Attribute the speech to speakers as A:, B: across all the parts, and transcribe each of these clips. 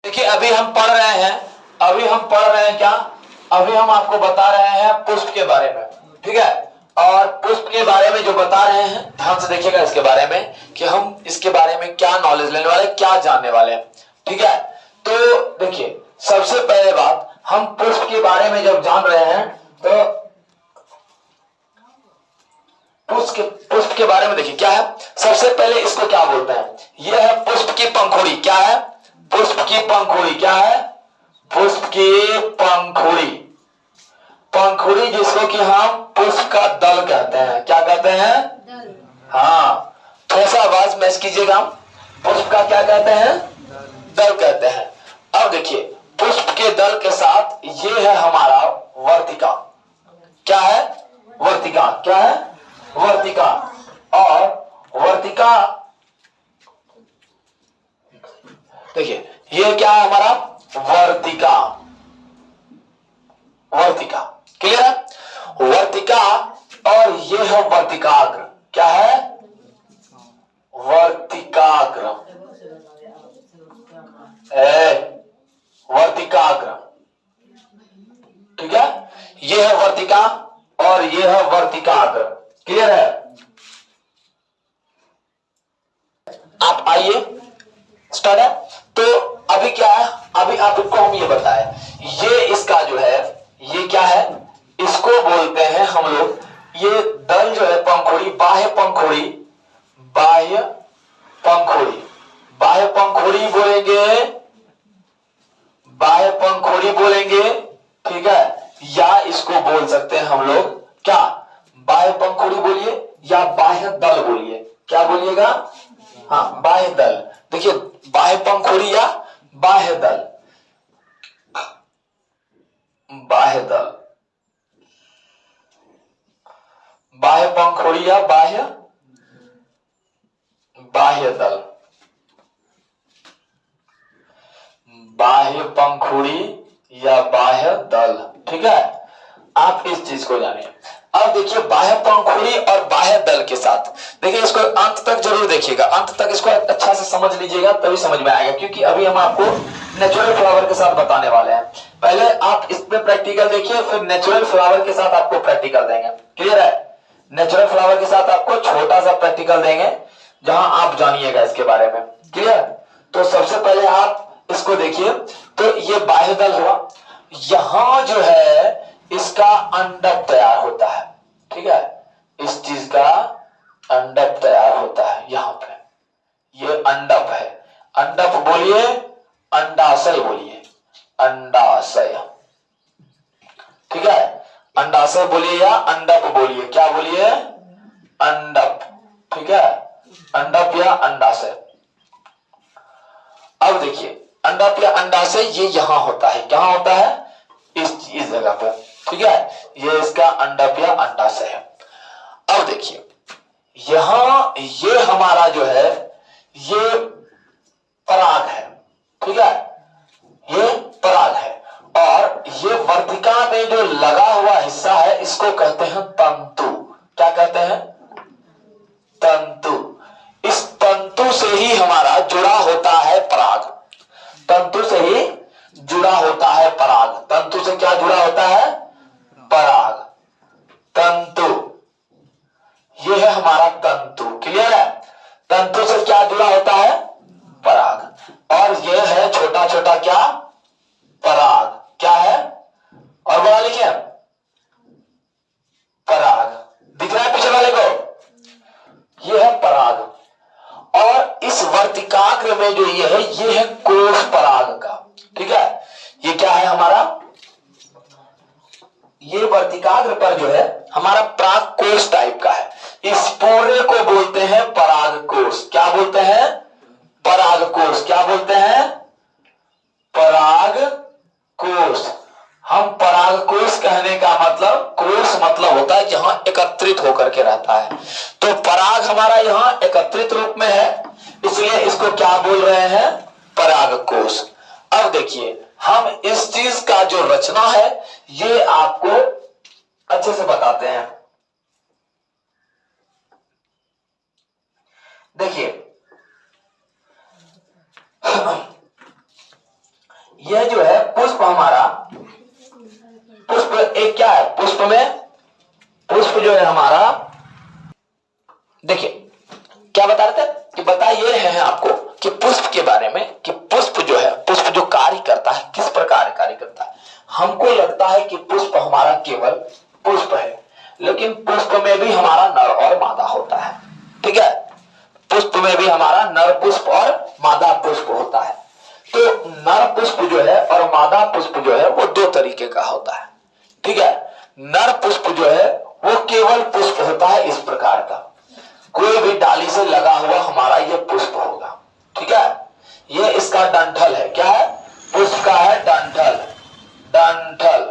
A: देखिए अभी हम पढ़ रहे हैं क्या, अभी हम आपको बता रहे हैं पुष्प के बारे में, ठीक है। और पुष्प के बारे में जो बता रहे हैं ध्यान से देखिएगा इसके बारे में कि हम इसके बारे में क्या नॉलेज लेने वाले, क्या जानने वाले हैं, ठीक है। तो देखिए सबसे पहले बात, हम पुष्प के बारे में जब जान रहे हैं तो पुष्प के बारे में देखिए क्या है। सबसे पहले इसको क्या बोलते हैं, यह है पुष्प की पंखुड़ी। क्या है? पुष्प की पंखुड़ी। क्या है? पुष्प की पंखुड़ी। पंखुड़ी जिसको कि हम पुष्प का दल कहते हैं। क्या कहते हैं? दल। हाँ, थोड़ा सा आवाज मैच कीजिएगा। पुष्प का क्या कहते हैं? दल कहते हैं। अब देखिए पुष्प के दल के साथ ये है हमारा वर्तिका। क्या है? वर्तिका। क्या है? वर्तिका। और वर्तिका देखिए ये क्या है हमारा? वर्तिका। वर्तिका क्लियर है? वर्तिका और ये है वर्तिकाग्र। क्या है? वर्तिकाग्र। वर्तिकाग्र, ठीक है। ये है वर्तिका और ये है वर्तिकाग्र। क्लियर है? आप आइए स्टार्ट है। तो अभी क्या है, अभी आपको हम ये बताए, ये इसका जो है ये क्या है, इसको बोलते हैं हम लोग, ये दल जो है पंखुड़ी, बाह्य पंखुड़ी, बाह्य पंखुड़ी, बाह्य पंखुड़ी बोलेंगे, बाह्य पंखुड़ी बोलेंगे, ठीक है। या इसको बोल सकते हैं हम लोग क्या, बाह्य पंखुड़ी बोलिए या बाह्य दल बोलिए। क्या बोलिएगा? हाँ, बाह्य दल। देखिए बाह्य पंखुड़ी या बाह्य दल, बाह्य दल, बाह्य पंखुड़ी या बाह्य बाह्य दल, बाह्य पंखुड़ी या बाह्य दल, ठीक है। आप इस चीज को जानिए। अब देखिए बाह्य पंखुड़ी और बाह्य दल के साथ, देखिए इसको अंत तक जरूर देखिएगा, अंत तक इसको अच्छा से समझ लीजिएगा तभी समझ में आएगा, क्योंकि अभी हम आपको नेचुरल फ्लावर के साथ बताने वाले हैं। पहले आप इस पे प्रैक्टिकल देखिए, फिर नेचुरल फ्लावर के साथ आपको प्रैक्टिकल देंगे। क्लियर है? नेचुरल फ्लावर के साथ आपको छोटा सा प्रैक्टिकल देंगे जहां आप जानिएगा इसके बारे में। क्लियर? तो सबसे पहले आप इसको देखिए। तो ये बाह्य दल हुआ, यहां जो है इसका अंडक तैयार होता है, ठीक है। इस चीज का अंडक तैयार होता है यहां पे, ये अंडक है। अंडक बोलिए, अंडाशय बोलिए, अंडाशय, ठीक है। अंडाशय बोलिए या अंडक बोलिए। क्या बोलिए? अंडक, ठीक है। अंडक या अंडाशय। अब देखिए अंडक या अंडाशय ये यहां होता है। कहां होता है? इस जगह पर, ठीक है। ये इसका अंडक या अंडाशय है। अब देखिए यहां ये हमारा जो है ये पराग है, ठीक है। ये पराग है और ये वर्तिका में जो लगा हुआ हिस्सा है इसको कहते हैं तंतु। क्या कहते हैं? तंतु। इस तंतु से ही हमारा जुड़ा होता है पराग। तंतु से ही जुड़ा होता है पराग। तंतु से क्या जुड़ा होता है? पराग। तंतु, ये है हमारा तंतु। क्लियर है? तंतु से क्या जुड़ा होता है? पराग। और ये है छोटा छोटा क्या? पराग। क्या है? और बड़ा लिखे पराग। दिख रहा है पीछे वाले को? ये है पराग। और इस वर्तिकाग्र में जो ये है कोष पराग का, ठीक है। ये क्या है हमारा? ये वर्तिकाग्र पर जो है हमारा पराग कोष टाइप का है। इस पूरे को बोलते हैं पराग कोष। क्या बोलते हैं? पराग कोष। क्या बोलते हैं? पराग कोष। हम पराग कोष कहने का मतलब, कोष मतलब होता है जहां एकत्रित होकर के रहता है। तो पराग हमारा यहां एकत्रित रूप में है, इसलिए इसको क्या बोल रहे हैं? पराग कोष। अब देखिए हम इस चीज का जो रचना है ये आपको अच्छे से बताते हैं। देखिए बता रहे थे कि बता ये रहे हैं आपको कि पुष्प के बारे में, कि पुष्प जो है, पुष्प जो कार्य करता है किस प्रकार कार्य करता है। हमको लगता है कि पुष्प हमारा केवल पुष्प है, लेकिन पुष्प में भी हमारा नर और मादा होता है। ठीक है, पुष्प में भी हमारा नर पुष्प और मादा पुष्प होता है। तो नर पुष्प जो है और मादा पुष्प जो है वो दो तरीके का होता है। ठीक है, नर पुष्प जो है वो केवल पुष्प होता है इस प्रकार का, कोई भी डाली से लगा हुआ हमारा ये पुष्प होगा। ठीक है, ये इसका डंठल है। क्या है? पुष्प का है डंठल, डंठल,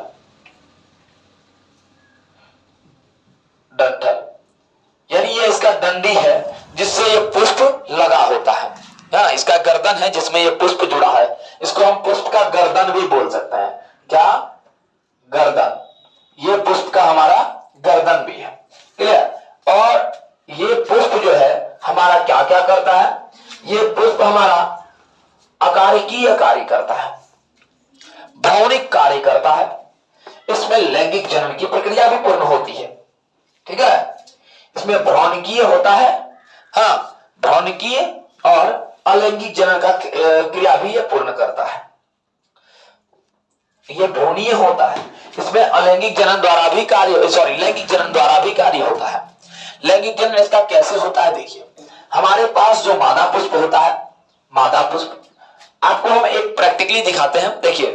A: डंठल, यानी ये इसका डंडी है जिससे ये पुष्प लगा होता है। हाँ, इसका गर्दन है जिसमें ये पुष्प जुड़ा है, इसको हम पुष्प का गर्दन भी बोल सकते हैं। क्या? गर्दन। ये पुष्प का हमारा गर्दन भी है। क्लियर? और ये पुष्प जो है हमारा क्या क्या करता है? ये पुष्प हमारा अकारिकीय कार्य करता है, भ्रौणिक कार्य करता है, इसमें लैंगिक जनन की प्रक्रिया भी पूर्ण होती है। ठीक है, इसमें भ्रौणिकीय होता है, हाँ, भ्रौणिकीय और अलैंगिक जनन का क्रिया भी ये पूर्ण करता है। ये भ्रूणीय होता है, इसमें अलैंगिक जनन द्वारा भी कार्य, सॉरी, लैंगिक जनन द्वारा भी कार्य होता है। लैंगिक जनन इसका कैसे होता है? देखिए, हमारे पास जो मादा पुष्प होता है, मादा पुष्प, आपको हम एक प्रैक्टिकली दिखाते हैं। देखिए,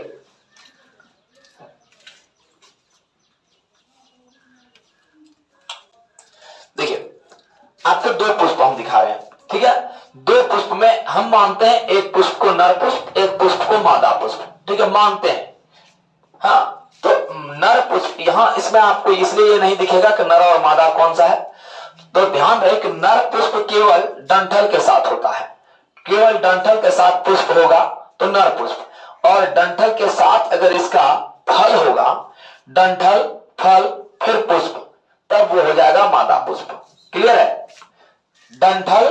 A: देखिए आपको दो पुष्प हम दिखा रहे हैं। ठीक है, दो पुष्प में हम मानते हैं एक पुष्प को नर पुष्प, एक पुष्प को मादा पुष्प। ठीक है, मानते हैं। हाँ, तो नर पुष्प यहां इसमें आपको इसलिए ये नहीं दिखेगा कि नर और मादा कौन सा है, तो ध्यान रहे कि नर पुष्प केवल डंठल के साथ होता है, केवल डंठल के साथ पुष्प होगा तो नर पुष्प, और डंठल के साथ अगर इसका फल होगा, डंठल, फल, फिर पुष्प, तब वो हो जाएगा मादा पुष्प। क्लियर है? डंठल,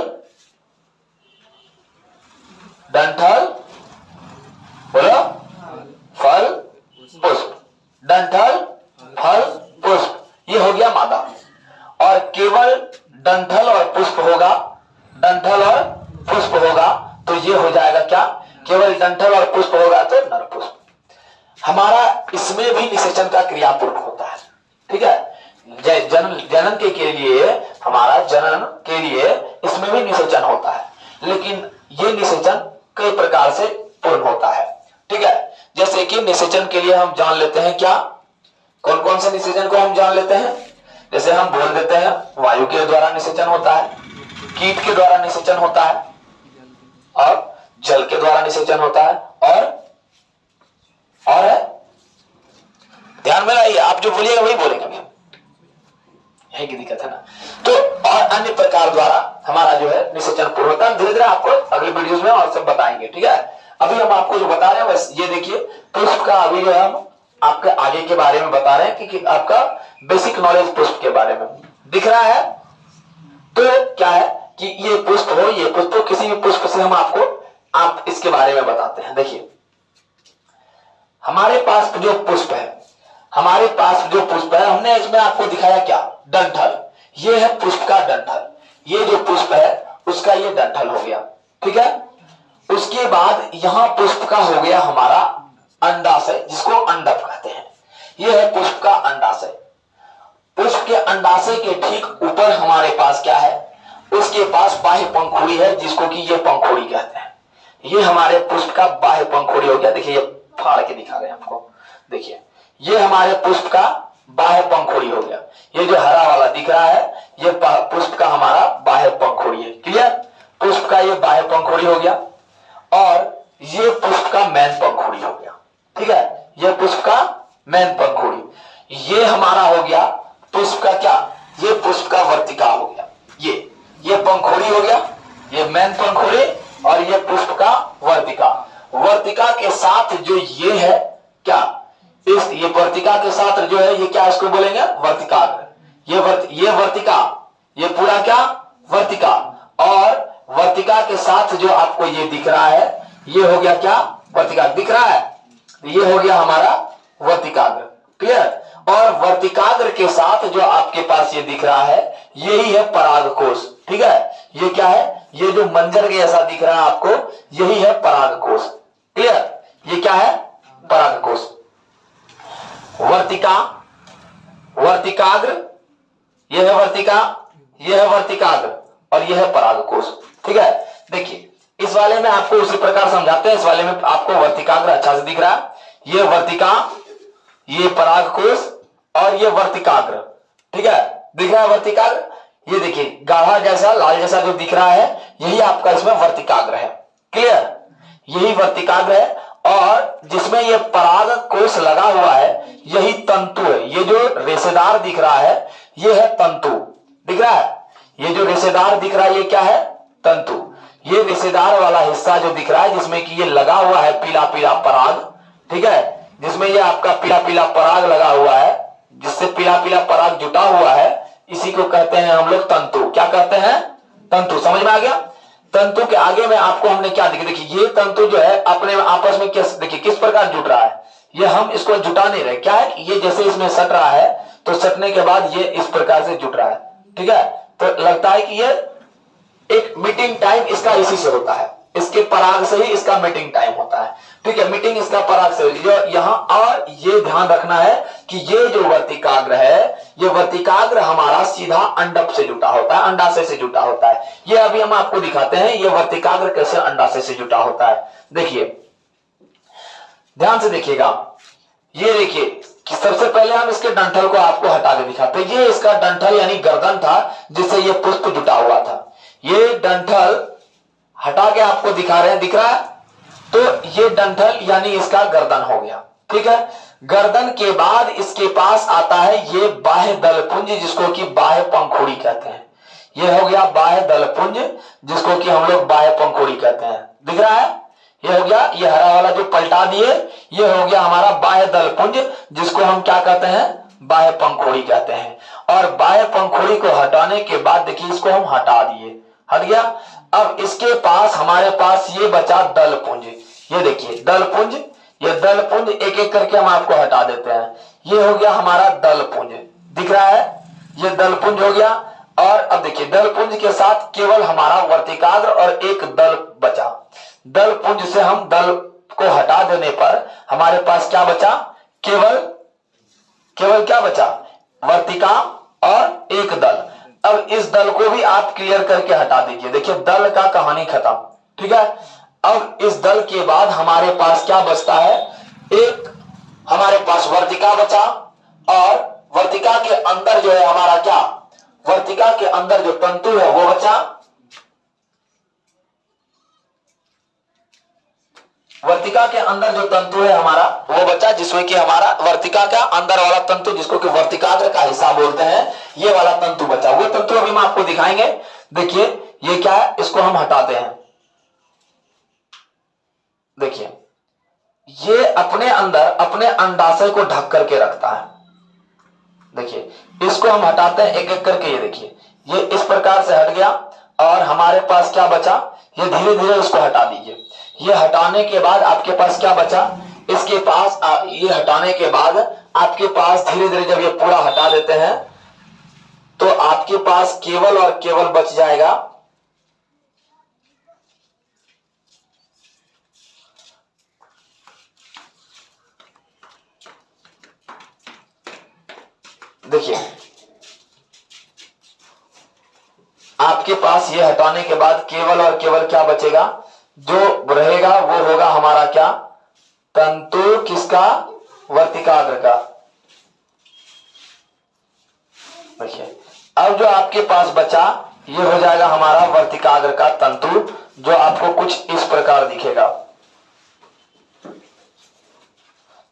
A: डंठल, बोलो, फल, पुष्प, डंठल, फल, पुष्प, ये हो गया मादा। और केवल डंठल और पुष्प होगा, डंठल और पुष्प होगा तो ये हो जाएगा क्या? केवल डंठल और पुष्प होगा तो नर पुष्प। हमारा इसमें भी निषेचन का क्रियापूर्वक होता है। ठीक है, जनन के लिए, हमारा जनन के लिए इसमें भी निषेचन होता है, लेकिन ये निषेचन कई प्रकार से पूर्ण होता है। ठीक है, जैसे कि निषेचन के लिए हम जान लेते हैं क्या, कौन कौन से निषेचन को हम जान लेते हैं। जैसे हम बोल देते हैं वायु के द्वारा निषेचन होता है, कीट के द्वारा निषेचन होता है, और जल के द्वारा निषेचन होता है, और है, ध्यान में लाइए, आप जो बोलिएगा वही बोलेंगे, यही की दिक्कत है ना। तो और अन्य प्रकार द्वारा हमारा जो है निषेचन पूर्ण होता है। धीरे धीरे आपको अगले वीडियोस में और सब बताएंगे। ठीक है, अभी हम आपको जो बता रहे हैं बस ये देखिए, पुष्प का अभी जो है हम आपके आगे के बारे में बता रहे हैं कि आपका बेसिक नॉलेज पुष्प के बारे में दिख रहा है। तो क्या है कि ये पुष्प हो, ये पुष्प हो, किसी भी पुष्प से हम आप इसके बारे में बताते हैं। देखिए, हमारे पास जो पुष्प है, हमारे पास जो पुष्प है, हमने इसमें आपको दिखाया क्या? डंठल। ये है पुष्प का डंठल, ये जो पुष्प है उसका ये डंठल हो गया। ठीक है, उसके बाद यहां पुष्प का हो गया हमारा अंडाशय, जिसको अंडक कहते हैं। यह है पुष्प का अंडाशय। पुष्प के अंडाशय के ठीक ऊपर हमारे पास क्या है? उसके पास बाह्य पंखुड़ी है, जिसको कि ये पंखुड़ी कहते हैं। ये हमारे पुष्प का बाह्य पंखुड़ी हो गया। देखिए, ये फाड़ के दिखा रहे हैं आपको। देखिए, ये हमारे पुष्प का बाह्य पंखुड़ी हो गया। ये जो हरा वाला दिख रहा है, ये पुष्प का हमारा बाह्य पंखुड़ी है। क्लियर? पुष्प का ये बाह्य पंखुड़ी हो गया, और ये पुष्प का मेन पंखुड़ी हो गया। ठीक है, ये पुष्प का मेन पंखुड़ी। ये हमारा हो गया पुष्प का क्या? ये पुष्प का वर्तिका हो गया। ये पंखुड़ी हो गया, ये मेन पंखुड़ी, और ये पुष्प का वर्तिका। वर्तिका के साथ जो ये है क्या, ये वर्तिका के साथ जो है ये क्या, इसको बोलेंगे वर्तिकाग्र। ये वर्तिका, ये पूरा क्या, वर्तिका, और वर्तिका के साथ जो आपको ये दिख रहा है, ये हो गया क्या, वर्तिका दिख रहा है, ये हो गया हमारा वर्तिकाग्र। क्लियर? और वर्तिकाग्र के साथ जो आपके पास ये दिख रहा है, यही है परागकोश। ठीक है, ये क्या है, ये जो मंजर के जैसा दिख रहा है आपको, यही है परागकोश। क्लियर, ये क्या है, परागकोश। वर्तिका, वर्तिकाग्र, यह है वर्तिका, यह है वर्तिकाग्र और यह है परागकोश। ठीक है, देखिए इस वाले में आपको उसी प्रकार समझाते हैं। इस वाले में आपको वर्तिकाग्र अच्छा से दिख रहा है, ये वर्तिका, ये परागकोश और ये वर्तिकाग्र। ठीक है, दिख रहा है वर्तिकाग्र, ये देखिए गाढ़ा जैसा लाल जैसा जो दिख रहा है, यही आपका इसमें वर्तिकाग्र है। क्लियर, यही वर्तिकाग्र है और जिसमें ये परागकोश लगा हुआ है यही तंतु है। ये जो रेशेदार दिख रहा है ये है तंतु, दिख रहा है, ये जो रेशेदार दिख रहा है ये क्या है, तंतु। ये रेशेदार वाला हिस्सा जो दिख रहा है जिसमें कि ये लगा हुआ है पीला पीला पराग, ठीक है, जिसमें ये आपका पीला पीला पराग लगा हुआ है, जिससे पीला पीला पराग जुटा हुआ है, इसी को कहते हैं हम लोग तंतु। क्या कहते हैं, तंतु। समझ में आ गया। तंतु के आगे में आपको हमने क्या देखिए, देखिए ये तंतु जो है अपने आपस में किस, देखिए किस प्रकार जुट रहा है, ये हम इसको जुटा नहीं रहे, क्या है ये जैसे इसमें सट रहा है तो सटने के बाद ये इस प्रकार से जुट रहा है। ठीक है, तो लगता है कि ये एक मीटिंग टाइम इसका इसी से होता है, इसके पराग से ही इसका मीटिंग टाइम होता है। ठीक है, मीटिंग इसका पराग से जो यहाँ, और ये ध्यान रखना है कि ये जो वर्तिकाग्र है, ये वर्तिकाग्र हमारा सीधा अंडक से जुटा होता है, अंडाशय से जुटा होता है। ये अभी हम आपको दिखाते हैं ये वर्तिकाग्र कैसे अंडाशय से जुटा होता है। देखिए ध्यान से देखिएगा, ये देखिए कि सबसे पहले हम इसके डंठल को आपको हटा के दिखाते हैं। ये इसका डंठल यानी गर्दन था जिससे ये पुष्प जुटा हुआ था, ये डंठल हटा के आपको दिखा रहे हैं, दिख रहा है, तो ये डंठल यानी इसका गर्दन हो गया। ठीक है, गर्दन के बाद इसके पास आता है ये बाह्य दलपुंज जिसको कि बाह्य पंखुड़ी कहते हैं। ये हो गया बाह्य दलपुंज जिसको कि हम लोग बाह्य पंखुड़ी कहते हैं, दिख रहा है, ये हो गया, ये हरा वाला जो पलटा दिए ये हो गया हमारा बाह्य दलपुंज जिसको हम क्या कहते हैं, बाह्य पंखुड़ी कहते हैं। और बाह्य पंखुड़ी को हटाने के बाद देखिए इसको हम हटा दिए, हट गया। अब इसके पास हमारे पास ये बचा दलपुंज, ये देखिए दलपुंज, ये दलपुंज एक एक करके हम आपको हटा देते हैं। ये हो गया हमारा दलपुंज, दिख रहा है, ये दलपुंज हो गया। और अब देखिए दलपुंज के साथ केवल हमारा वर्तिकाग्र और एक दल बचा। दलपुंज से हम दल को हटा देने पर हमारे पास क्या बचा, केवल क्या बचा, वर्तिका और एक दल। अब इस दल को भी आप क्लियर करके हटा दीजिए, देखिए दल का कहानी खत्म। ठीक है, अब इस दल के बाद हमारे पास क्या बचता है, एक हमारे पास वर्तिका बचा और वर्तिका के अंदर जो है हमारा क्या, वर्तिका के अंदर जो तंतु है वो बचा, वर्तिका के अंदर जो तंतु है हमारा वो बचा, जिसमें कि हमारा वर्तिका का अंदर वाला तंतु जिसको कि वर्तिकाग्र का हिस्सा बोलते हैं, ये वाला तंतु बचा। वो तंतु अभी हम आपको दिखाएंगे। देखिए ये क्या है, इसको हम हटाते हैं। देखिए ये अपने अंदर अपने अंडाशय को ढक करके रखता है। देखिए इसको हम हटाते हैं एक एक करके, ये देखिए ये इस प्रकार से हट गया और हमारे पास क्या बचा, ये धीरे धीरे उसको हटा दीजिए। ये हटाने के बाद आपके पास क्या बचा, इसके पास ये हटाने के बाद आपके पास धीरे धीरे जब ये पूरा हटा देते हैं तो आपके पास केवल और केवल बच जाएगा देखिए आपके पास ये हटाने के बाद केवल और केवल क्या बचेगा, जो रहेगा वो होगा हमारा क्या, तंतु किसका, वर्तिकाग्र का। देखिए अब जो आपके पास बचा ये हो जाएगा हमारा वर्तिकाग्र का तंतु, जो आपको कुछ इस प्रकार दिखेगा।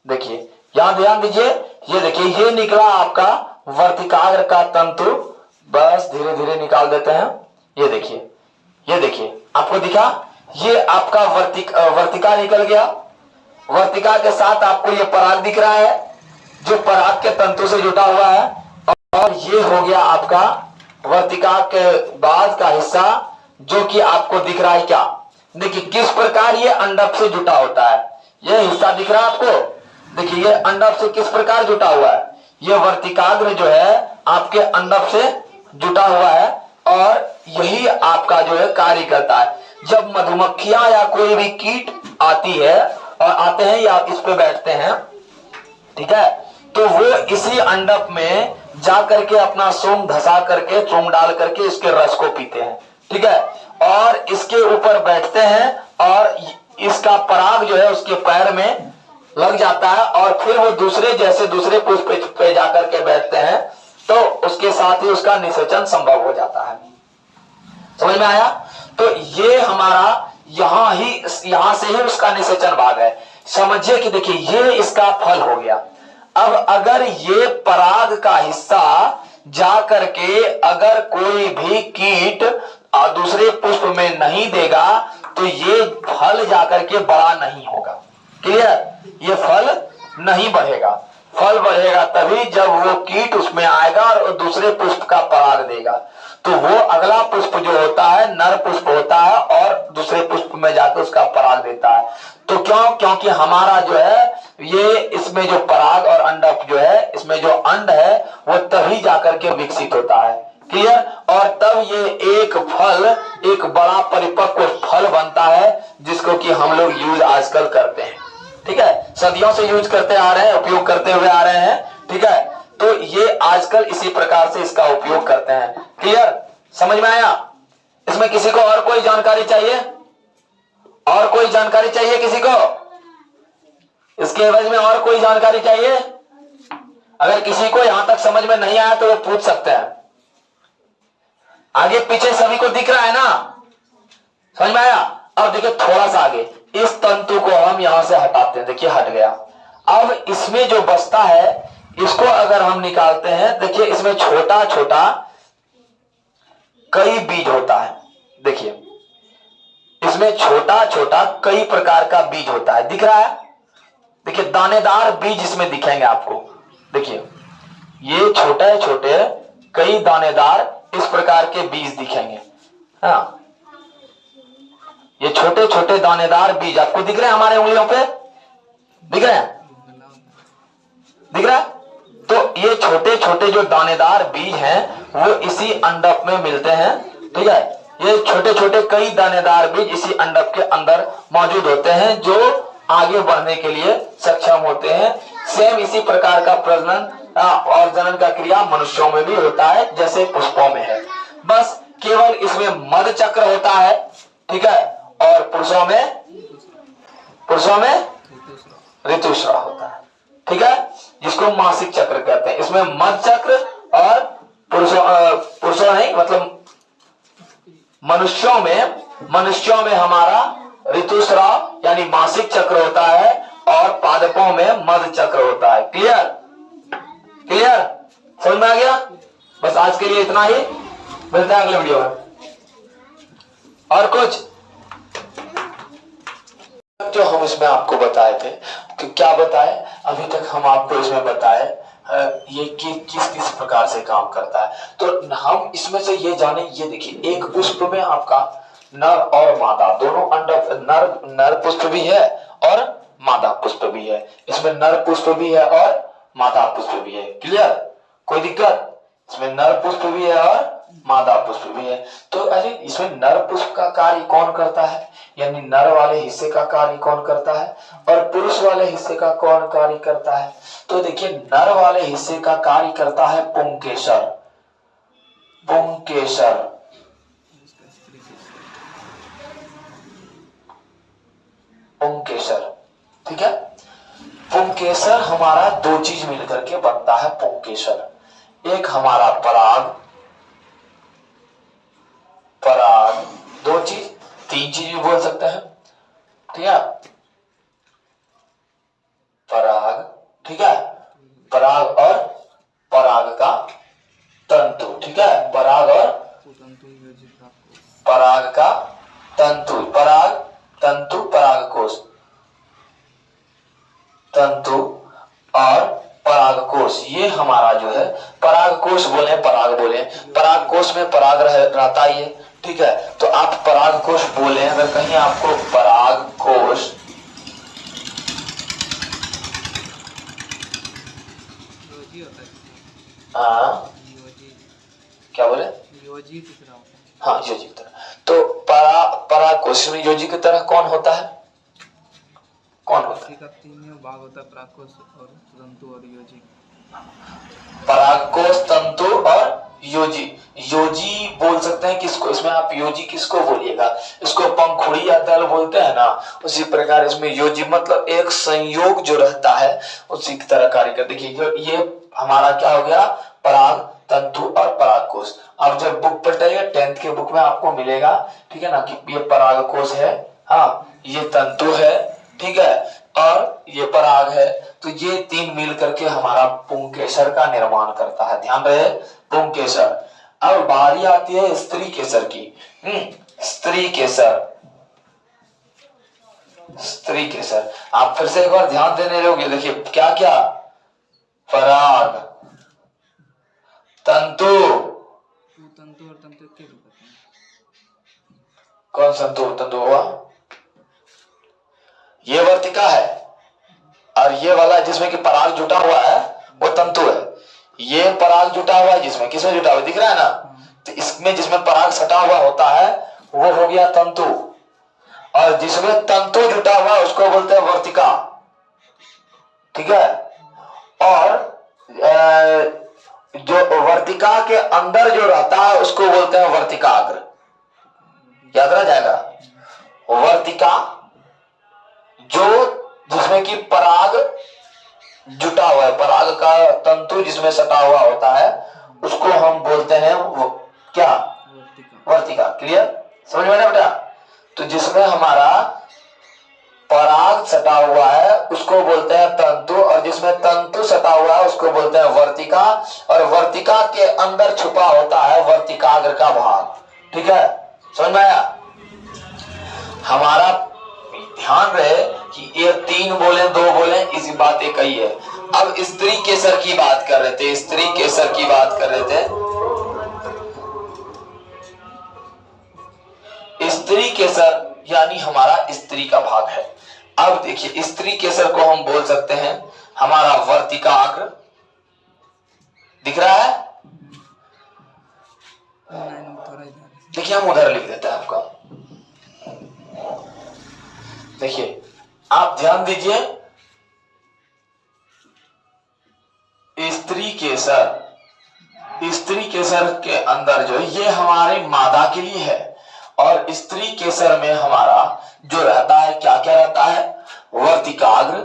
A: देखिए यहां ध्यान दीजिए, ये देखिए ये निकला आपका वर्तिकाग्र का तंतु, बस धीरे धीरे निकाल देते हैं। ये देखिए आपको दिखा, ये आपका वर्तिका निकल गया। वर्तिका के साथ आपको ये पराग दिख रहा है जो पराग के तंतु से जुटा हुआ है, और ये हो गया आपका वर्तिका के बाद का हिस्सा जो कि आपको दिख रहा है क्या, देखिए किस प्रकार ये अंडक से जुटा होता है। ये हिस्सा दिख रहा है आपको, देखिए ये अंडक से किस प्रकार जुटा हुआ है। ये वर्तिकाग्र जो है आपके अंडक से जुटा हुआ है, और यही आपका जो है कार्य करता है। जब मधुमक्खियां या कोई भी कीट आती है और आते हैं या इस पे बैठते हैं, ठीक है, तो वो इसी अंडक में जा करके अपना सोंग धसा करके, सोंग डाल करके इसके रस को पीते हैं, ठीक है, और इसके ऊपर बैठते हैं और इसका पराग जो है उसके पैर में लग जाता है और फिर वो दूसरे पुष्प पे जाकर के बैठते हैं, तो उसके साथ ही उसका निषेचन संभव हो जाता है। समझ में आया? तो ये हमारा यहां से ही उसका निषेचन भाग है। समझिए कि देखिए ये इसका फल हो गया। अब अगर ये पराग का हिस्सा जा करके अगर कोई भी कीट दूसरे पुष्प में नहीं देगा तो ये फल जाकर के बड़ा नहीं होगा। क्लियर? ये फल नहीं बढ़ेगा। फल बढ़ेगा तभी जब वो कीट उसमें आएगा और दूसरे पुष्प का पराग देगा, तो वो अगला पुष्प जो होता है नर पुष्प होता है और दूसरे पुष्प में जाकर उसका पराग देता है। तो क्यों? क्योंकि हमारा जो है ये इसमें जो पराग और अंडक जो है, इसमें जो अंड है वो तभी जाकर के विकसित होता है। क्लियर? और तब ये एक फल, एक बड़ा परिपक्व फल बनता है जिसको कि हम लोग यूज आजकल करते हैं। ठीक है, सदियों से यूज करते आ रहे हैं, उपयोग करते हुए आ रहे हैं। ठीक है, तो ये आजकल इसी प्रकार से इसका उपयोग करते हैं। क्लियर? समझ में आया? इसमें किसी को और कोई जानकारी चाहिए? और कोई जानकारी चाहिए किसी को? इसके एवज में और कोई जानकारी चाहिए? अगर किसी को यहां तक समझ में नहीं आया तो वो पूछ सकते हैं। आगे पीछे सभी को दिख रहा है ना? समझ में आया? अब देखिए थोड़ा सा आगे इस तंतु को हम यहां से हटाते हैं। देखिए हट गया। अब इसमें जो बचता है इसको अगर हम निकालते हैं, देखिए इसमें छोटा छोटा कई बीज होता है। देखिए इसमें छोटा छोटा कई प्रकार का बीज होता है। दिख रहा है? देखिए दानेदार बीज इसमें दिखेंगे आपको। देखिए ये छोटे छोटे कई दानेदार इस प्रकार के बीज दिखेंगे। हाँ, ये छोटे छोटे दानेदार बीज आपको दिख रहे हैं? हमारे उंगलियों पे दिख रहे हैं? दिख रहा है? तो ये छोटे छोटे जो दानेदार बीज हैं वो इसी अंडक में मिलते हैं। ठीक है, ये छोटे छोटे कई दानेदार बीज इसी अंडक के अंदर मौजूद होते हैं जो आगे बढ़ने के लिए सक्षम होते हैं। सेम इसी प्रकार का प्रजनन और जनन का क्रिया मनुष्यों में भी होता है जैसे पुष्पों में है। बस केवल इसमें मध चक्र होता है। ठीक है, और पुरुषों में ऋतुस्राव होता है। ठीक है, जिसको मासिक चक्र कहते हैं। इसमें मध चक्र और पुरुषों नहीं, मतलब मनुष्यों में हमारा ऋतुस्राव यानी मासिक चक्र होता है और पादपों में मध चक्र होता है। क्लियर? क्लियर? समझ में आ गया? बस आज के लिए इतना ही। मिलते हैं अगले वीडियो में। और कुछ जो हम इसमें आपको बताए थे कि क्या बताए अभी तक हम आपको इसमें बताए ये किस किस प्रकार से काम करता है। तो हम इसमें से ये जाने, ये देखिए एक पुष्प में आपका नर और मादा दोनों अंडक, नर पुष्प भी है और मादा पुष्प भी है। इसमें नर पुष्प भी है और मादा पुष्प भी है। क्लियर? कोई दिक्कत? इसमें नर पुष्प भी है और मादा पुष्प भी है। तो अरे इसमें नर पुष्प का कार्य कौन करता है, यानी नर वाले हिस्से का कार्य कौन करता है और पुरुष वाले हिस्से का कौन कार्य करता है? तो देखिए नर वाले हिस्से का कार्य करता है पुंकेसर। ठीक है, पुंकेसर हमारा दो चीज मिलकर के बनता है पुंकेसर। एक हमारा पराग, दो चीज, तीन चीज भी बोल सकते हैं। ठीक है, पराग, ठीक है, पराग और पराग का तंतु। ठीक है, पराग और पराग का तंतु, पराग तंतु, पराग कोश, तंतु और पराग कोश। ये हमारा जो है पराग कोश बोले, पराग बोले, पराग कोश में पराग रहता ही है। ठीक है, तो आप पराग कोश बोले, अगर कहीं आपको पराग कोश क्या बोले?
B: योजी की तरह होता है।
A: हाँ, योजी की तरह। तो परागकोश में योजी की तरह कौन होता है? कौन होता है?
B: का तीनों भाग होता है, परागकोश और तंतु और योजी।
A: परागकोश, तंतु और योजी। योजी बोल सकते हैं किसको? इसमें आप योजी किसको बोलिएगा? इसको पंखुड़ी या दल बोलते हैं ना, उसी प्रकार इसमें योजी मतलब एक संयोग जो रहता है उसी की तरह कार्य कर। देखिए ये हमारा क्या हो गया? पराग, तंतु और परागकोश। अब जब बुक पलटाइएगा 10th के बुक में आपको मिलेगा, ठीक है ना, कि ये परागकोश है, हाँ ये तंतु है, ठीक है, और ये पराग है। तो ये तीन मिल करके हमारा पुंकेसर का निर्माण करता है। ध्यान रहे, पुंकेसर। अब बारी आती है स्त्री केसर की। स्त्री केसर, स्त्री केसर। आप फिर से एक बार ध्यान देने रहोगे। देखिए क्या क्या? पराग, तंतु।
B: तंतु और तंतु के रूप में
A: कौन तंतु और तंतु हुआ? ये वर्तिका है, और ये वाला जिसमें कि पराग जुटा हुआ है वो तंतु है। ये पराग जुटा हुआ है जिसमें, किसमें जुटा हुआ दिख रहा है ना? तो इसमें जिसमें पराग सटा हुआ होता है वो हो गया तंतु, और जिसमें तंतु जुटा हुआ है उसको बोलते हैं वर्तिका, ठीक है। और जो वर्तिका के अंदर जो रहता है उसको बोलते हैं वर्तिकाग्र। याद रह जाएगा, वर्तिका जो जिसमें कि पराग जुटा हुआ है, पराग का तंतु जिसमें सटा हुआ होता है उसको हम बोलते हैं क्या? वर्तिका। क्लियर? समझ में ना बेटा? तो जिसमें हमारा पराग सटा हुआ है उसको बोलते हैं तंतु, और जिसमें तंतु सटा हुआ है उसको बोलते हैं वर्तिका, और वर्तिका के अंदर छुपा होता है वर्तिकाग्र का भाग। ठीक है, समझ में आया? हमारा ध्यान रहे कि ये 3 बोले 2 बोले, इसी बात एक ही है। अब स्त्री केसर की बात कर रहे थे, स्त्री केसर की बात कर रहे थे। स्त्री केसर यानी हमारा स्त्री का भाग है। अब देखिए स्त्री केसर को हम बोल सकते हैं हमारा वर्तिकाग्र। दिख रहा है? देखिए हम उधर लिख देते हैं आपको। देखिए आप ध्यान दीजिए, स्त्री केसर, स्त्री केसर के अंदर जो ये हमारे मादा के लिए है, और स्त्री केसर में हमारा जो रहता है क्या क्या रहता है? वर्तिकाग्र,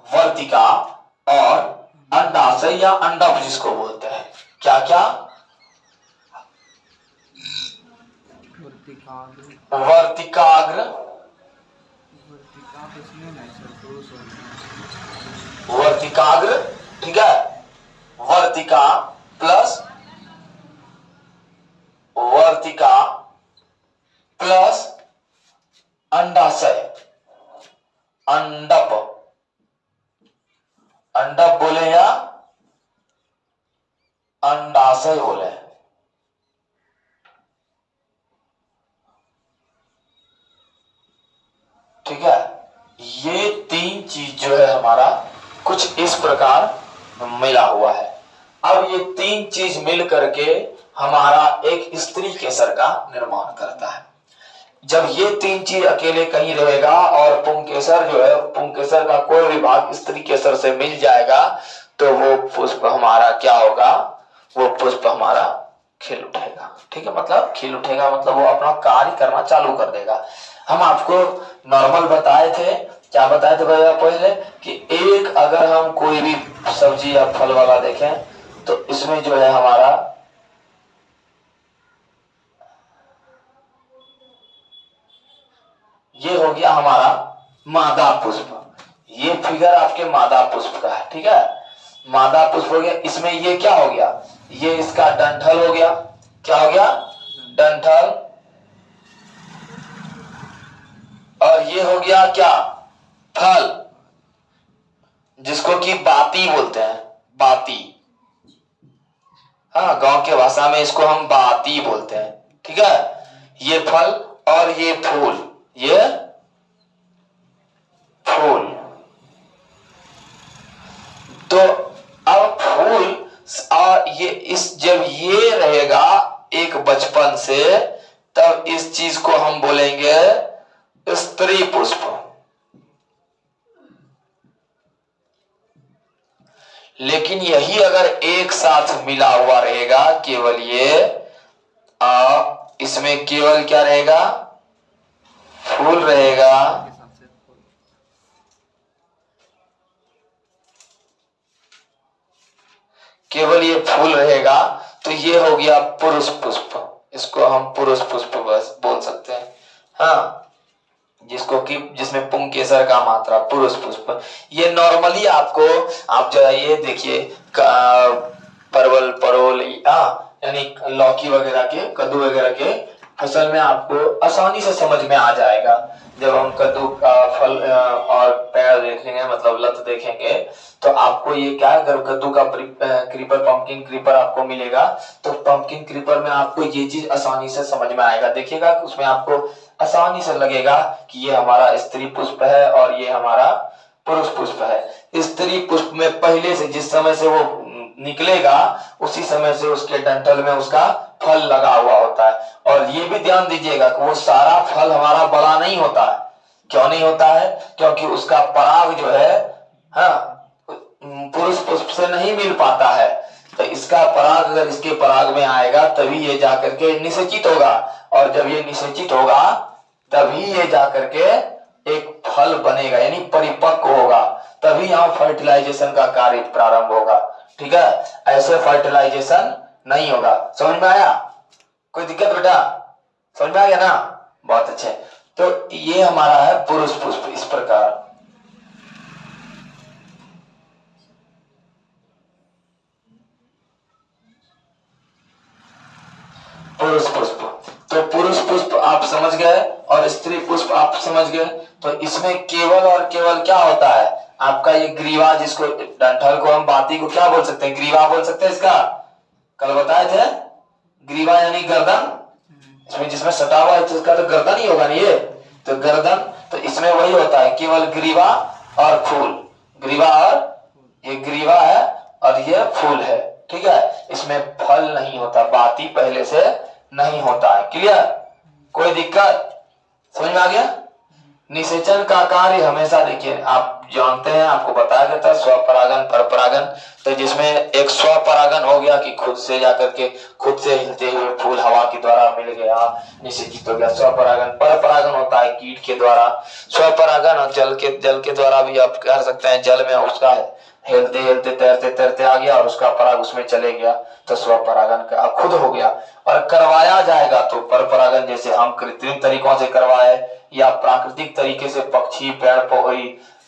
A: वर्तिका और अंडाशय या अंडक जिसको बोलते हैं। क्या क्या? वर्तिकाग्र, वर्तिकाग्र, ठीक है, वर्तिका प्लस वर्तिका प्लस अंडाशय, अंडप, अंडप बोले या अंडाशय बोले। ठीक है, ये 3 चीज जो है हमारा कुछ इस प्रकार मिला हुआ है। अब ये 3 चीज मिल करके हमारा एक स्त्री केसर का निर्माण करता है। जब ये 3 चीज अकेले कहीं रहेगा और पुंकेसर जो है, पुंकेसर का कोई भी भाग स्त्री केसर से मिल जाएगा, तो वो पुष्प हमारा क्या होगा? वो पुष्प हमारा खिल उठेगा। ठीक है, मतलब खिल उठेगा मतलब वो अपना कार्य करना चालू कर देगा। हम आपको नॉर्मल बताए थे, क्या बताए थे भैया पहले, कि एक अगर हम कोई भी सब्जी या फल वाला देखें तो इसमें जो है हमारा ये हो गया हमारा मादा पुष्प। ये फिगर आपके मादा पुष्प का है। ठीक है, मादा पुष्प हो गया। इसमें ये क्या हो गया? ये इसका डंठल हो गया। क्या हो गया? डंठल। और ये हो गया क्या? फल, जिसको कि बाती बोलते हैं। बाती, हाँ गांव के भाषा में इसको हम बाती बोलते हैं। ठीक है, ये फल और ये फूल, ये फूल। तो अब फूल और ये इस जब ये रहेगा एक बचपन स्त्री पुष्प। लेकिन यही अगर एक साथ मिला हुआ रहेगा, केवल ये इसमें केवल क्या रहेगा, फूल रहेगा,
B: के साथ से फूल।
A: केवल ये फूल रहेगा, तो ये हो गया पुरुष पुष्प। इसको हम पुरुष पुष्प बस बोल सकते हैं। हाँ, जिसको कि जिसमें पुंकेसर का मात्रा, पुरुष पुष्प। ये नॉर्मली आपको, आप जरा ये देखिए परवल, परोल, यानी लौकी वगैरह के, कद्दू वगैरह के फसल में आपको आसानी से समझ में आ जाएगा। जब हम कद्दू का फल और पेड़ देखेंगे, मतलब लत देखेंगे, तो आपको ये क्या, अगर कद्दू का क्रीपर, पंपकिन क्रीपर आपको मिलेगा, तो पंपकिन क्रीपर में आपको ये चीज आसानी से समझ में आएगा। देखिएगा उसमें आपको आसानी से लगेगा कि ये हमारा स्त्री पुष्प है और ये हमारा पुरुष पुष्प है। स्त्री पुष्प में पहले से, जिस समय से वो निकलेगा, उसी समय से उसके डंठल में उसका फल लगा हुआ होता है। और ये भी ध्यान दीजिएगा कि वो सारा फल हमारा बड़ा नहीं होता है। क्यों नहीं होता है? क्योंकि उसका पराग जो है, हाँ, पुरुष पुष्प से नहीं मिल पाता है। तो इसका पराग अगर इसके पराग में आएगा, तभी ये जाकर के निषेचित होगा, और जब ये निषेचित होगा, तभी ये जाकर के एक फल बनेगा, यानी परिपक्व होगा, तभी यहाँ फर्टिलाइजेशन का कार्य प्रारंभ होगा। ठीक है, ऐसे फर्टिलाइजेशन नहीं होगा। समझ में आया? कोई दिक्कत बेटा? समझ में आ गया ना? बहुत अच्छे। तो ये हमारा है पुरुष पुष्प, इस प्रकार। पुरुष पुष्प, तो पुरुष पुष्प आप समझ गए और स्त्री पुष्प आप समझ गए। तो इसमें केवल और केवल क्या होता है, आपका ये ग्रीवा, जिसको डंठल को हम बाती को क्या बोल सकते हैं, ग्रीवा बोल सकते हैं। इसका कल बताए थे, ग्रीवा यानी गर्दन। इसमें जिसमें सटा हुआ है, इसका तो गर्दन ही होगा ना ये, तो गर्दन। तो इसमें वही होता है, केवल ग्रीवा और फूल। ग्रीवा, और ये ग्रीवा है और ये फूल है। ठीक है, इसमें फल नहीं होता, बाती पहले से नहीं होता है। क्लियर? कोई दिक्कत? समझ में आ गया? निषेचन का कार्य हमेशा, देखिए आप जानते हैं, आपको बताया गया था स्वपरागन, परपरागन। तो जिसमें एक स्वपरागन हो गया कि खुद से जाकर के, खुद से हिलते हुए फूल हवा के द्वारा मिल गया, निषेचित हो गया, स्वपरागन। परपरागन होता है कीट के द्वारा। स्वपरागन और जल के द्वारा भी आप कर सकते हैं। जल में उसका हिलते हिलते तैरते तैरते आ गया और उसका पराग उसमें चले गया, तो स्वपरागन का खुद हो गया। और करवाया जाएगा तो परपरागन, जैसे हम कृत्रिम तरीकों से करवाए या प्राकृतिक तरीके से पक्षी, पेड़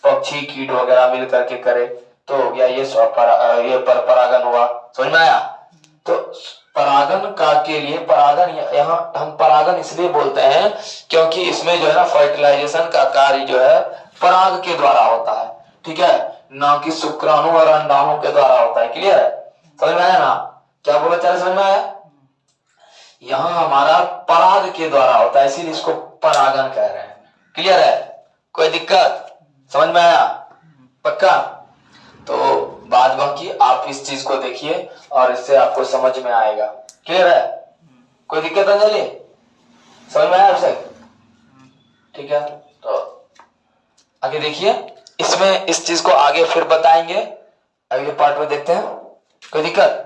A: पक्षी, कीट वगैरह मिल करके करे, तो हो गया ये परपरागन हुआ। समझ में आया? तो परागन का के लिए परागन, यहाँ हम परागन इसलिए बोलते हैं क्योंकि इसमें जो है ना, फर्टिलाइजेशन का कार्य जो है पराग के द्वारा होता है। ठीक है, ना कि शुक्राणु और अंडाणु के द्वारा होता है। क्लियर है? समझ में आया ना? क्या बोला चले? समझ में आया? यहाँ हमारा पराग के द्वारा होता है, इसीलिए इसको परागन कह रहे हैं। क्लियर है? कोई दिक्कत? समझ में आया? पक्का? तो बाद बाकी आप इस चीज को देखिए और इससे आपको समझ में आएगा। क्लियर है? कोई दिक्कत अंजलि? समझ में आया अभिषेक? ठीक है, तो आगे देखिए, इसमें इस चीज को आगे फिर बताएंगे, अगले पार्ट में देखते हैं। कोई दिक्कत?